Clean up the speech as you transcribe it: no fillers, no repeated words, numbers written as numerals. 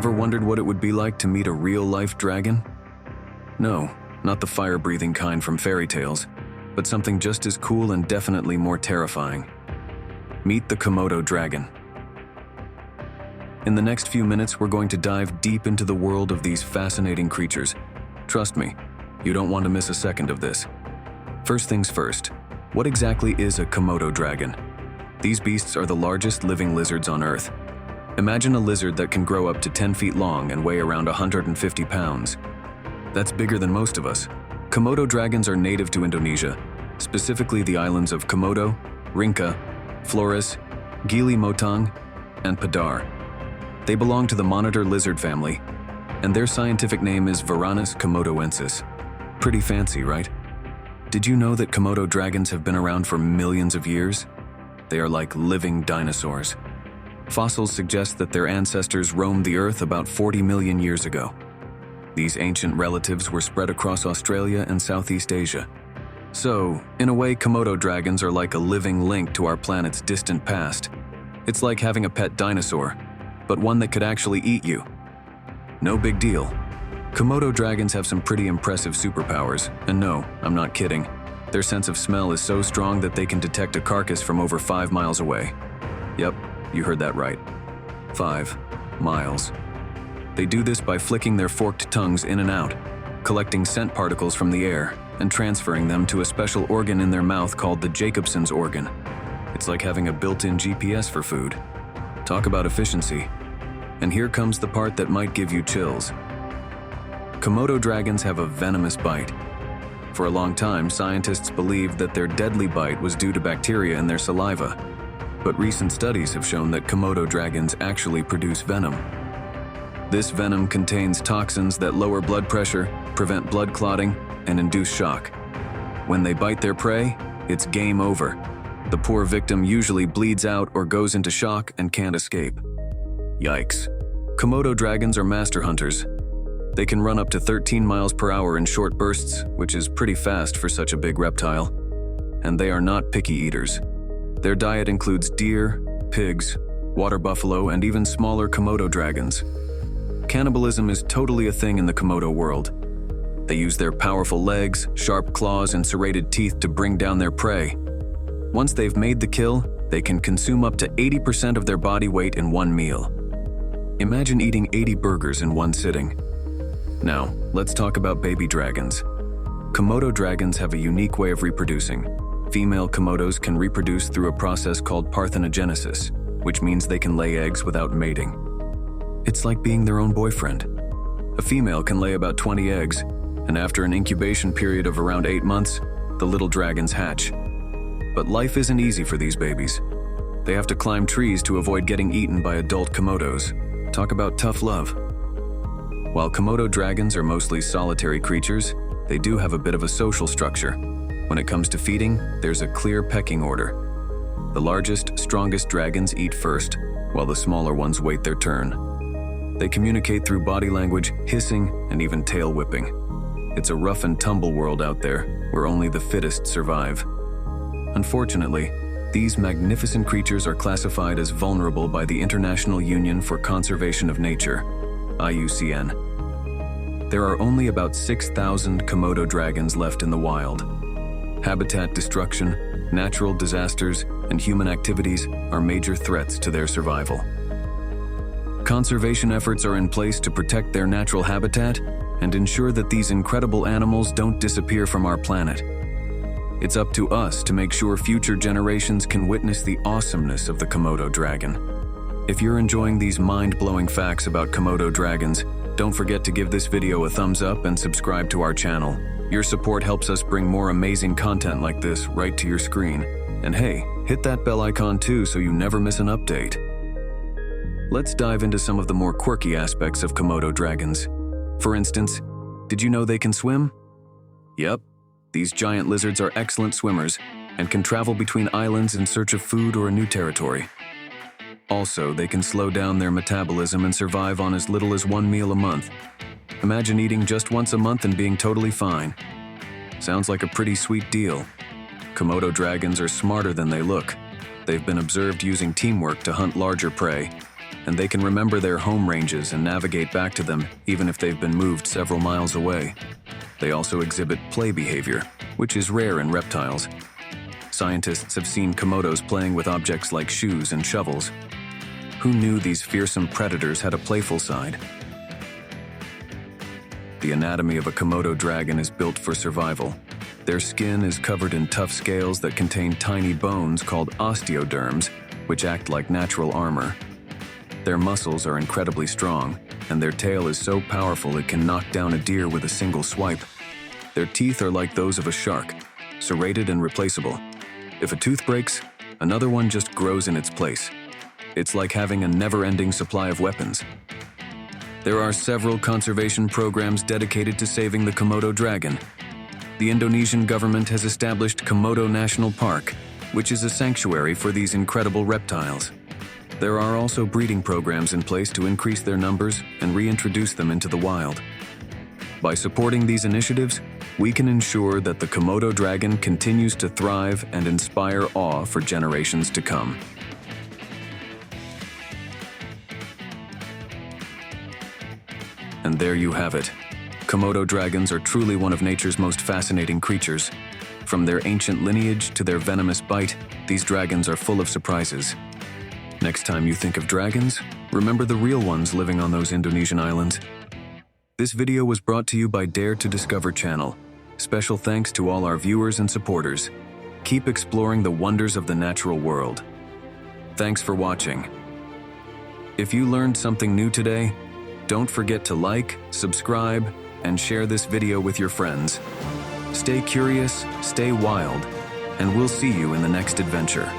Ever wondered what it would be like to meet a real-life dragon? No, not the fire-breathing kind from fairy tales, but something just as cool and definitely more terrifying. Meet the Komodo dragon. In the next few minutes, we're going to dive deep into the world of these fascinating creatures. Trust me, you don't want to miss a second of this. First things first, what exactly is a Komodo dragon? These beasts are the largest living lizards on Earth. Imagine a lizard that can grow up to 10 feet long and weigh around 150 pounds. That's bigger than most of us. Komodo dragons are native to Indonesia, specifically the islands of Komodo, Rinca, Flores, Gili Motang, and Padar. They belong to the monitor lizard family, and their scientific name is Venomous komodoensis. Pretty fancy, right? Did you know that Komodo dragons have been around for millions of years? They are like living dinosaurs. Fossils suggest that their ancestors roamed the Earth about 40 million years ago. These ancient relatives were spread across Australia and Southeast Asia. So, in a way, Komodo dragons are like a living link to our planet's distant past. It's like having a pet dinosaur, but one that could actually eat you. No big deal. Komodo dragons have some pretty impressive superpowers, and no, I'm not kidding. Their sense of smell is so strong that they can detect a carcass from over 5 miles away. Yep, you heard that right. 5 miles. They do this by flicking their forked tongues in and out, collecting scent particles from the air, and transferring them to a special organ in their mouth called the Jacobson's organ. It's like having a built-in GPS for food. Talk about efficiency. And here comes the part that might give you chills. Komodo dragons have a venomous bite. For a long time, scientists believed that their deadly bite was due to bacteria in their saliva. But recent studies have shown that Komodo dragons actually produce venom. This venom contains toxins that lower blood pressure, prevent blood clotting, and induce shock. When they bite their prey, it's game over. The poor victim usually bleeds out or goes into shock and can't escape. Yikes. Komodo dragons are master hunters. They can run up to 13 miles per hour in short bursts, which is pretty fast for such a big reptile. And they are not picky eaters. Their diet includes deer, pigs, water buffalo, and even smaller Komodo dragons. Cannibalism is totally a thing in the Komodo world. They use their powerful legs, sharp claws, and serrated teeth to bring down their prey. Once they've made the kill, they can consume up to 80% of their body weight in one meal. Imagine eating 80 burgers in one sitting. Now, let's talk about baby dragons. Komodo dragons have a unique way of reproducing. Female Komodos can reproduce through a process called parthenogenesis, which means they can lay eggs without mating. It's like being their own boyfriend. A female can lay about 20 eggs, and after an incubation period of around 8 months, the little dragons hatch. But life isn't easy for these babies. They have to climb trees to avoid getting eaten by adult Komodos. Talk about tough love. While Komodo dragons are mostly solitary creatures, they do have a bit of a social structure. When it comes to feeding, there's a clear pecking order. The largest, strongest dragons eat first, while the smaller ones wait their turn. They communicate through body language, hissing, and even tail whipping. It's a rough and tumble world out there, where only the fittest survive. Unfortunately, these magnificent creatures are classified as vulnerable by the International Union for Conservation of Nature, IUCN. There are only about 6,000 Komodo dragons left in the wild. Habitat destruction, natural disasters, and human activities are major threats to their survival. Conservation efforts are in place to protect their natural habitat and ensure that these incredible animals don't disappear from our planet. It's up to us to make sure future generations can witness the awesomeness of the Komodo dragon. If you're enjoying these mind-blowing facts about Komodo dragons, don't forget to give this video a thumbs up and subscribe to our channel. Your support helps us bring more amazing content like this right to your screen. And hey, hit that bell icon too so you never miss an update. Let's dive into some of the more quirky aspects of Komodo dragons. For instance, did you know they can swim? Yep. These giant lizards are excellent swimmers and can travel between islands in search of food or a new territory. Also, they can slow down their metabolism and survive on as little as 1 meal a month. Imagine eating just once a month and being totally fine. Sounds like a pretty sweet deal. Komodo dragons are smarter than they look. They've been observed using teamwork to hunt larger prey, and they can remember their home ranges and navigate back to them even if they've been moved several miles away. They also exhibit play behavior, which is rare in reptiles. Scientists have seen Komodos playing with objects like shoes and shovels. Who knew these fearsome predators had a playful side? The anatomy of a Komodo dragon is built for survival. Their skin is covered in tough scales that contain tiny bones called osteoderms, which act like natural armor. Their muscles are incredibly strong, and their tail is so powerful it can knock down a deer with a single swipe. Their teeth are like those of a shark, serrated and replaceable. If a tooth breaks, another one just grows in its place. It's like having a never-ending supply of weapons. There are several conservation programs dedicated to saving the Komodo dragon. The Indonesian government has established Komodo National Park, which is a sanctuary for these incredible reptiles. There are also breeding programs in place to increase their numbers and reintroduce them into the wild. By supporting these initiatives, we can ensure that the Komodo dragon continues to thrive and inspire awe for generations to come. And there you have it. Komodo dragons are truly one of nature's most fascinating creatures. From their ancient lineage to their venomous bite, these dragons are full of surprises. Next time you think of dragons, remember the real ones living on those Indonesian islands. This video was brought to you by Dare to Discover channel. Special thanks to all our viewers and supporters. Keep exploring the wonders of the natural world. Thanks for watching. If you learned something new today, don't forget to like, subscribe, and share this video with your friends. Stay curious, stay wild, and we'll see you in the next adventure.